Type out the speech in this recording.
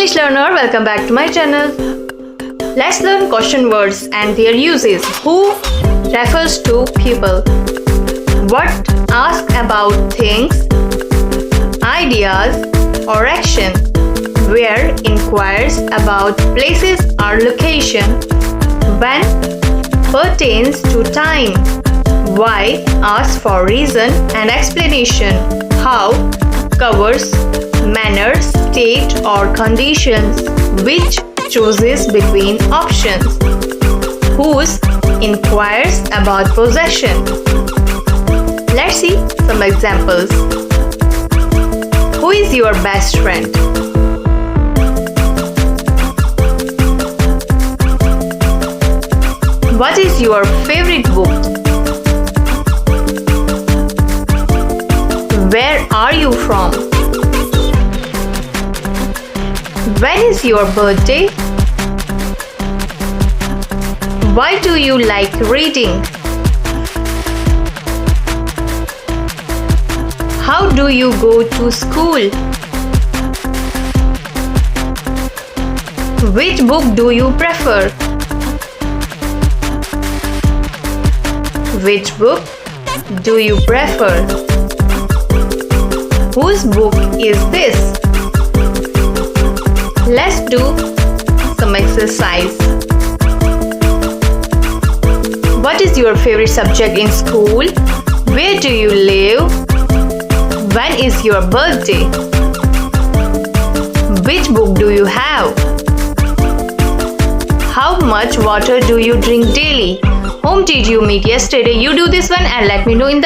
English learner, welcome back to my channel. Let's learn question words and their uses. Who refers to people. What asks about things, ideas or action. Where inquires about places or location. When pertains to time. Why asks for reason and explanation. How covers manner, state or conditions. Which chooses between options. Whose inquires about possession. Let's see some examples. Who is your best friend? What is your favorite book? Where are you from? When is your birthday? Why do you like reading? How do you go to school? Which book do you prefer? Which book do you prefer? Whose book is this? Let's do some exercise. What is your favorite subject in school? Where do you live? When is your birthday? Which book do you have? How much water do you drink daily? Whom did you meet yesterday? You do this one and let me know in the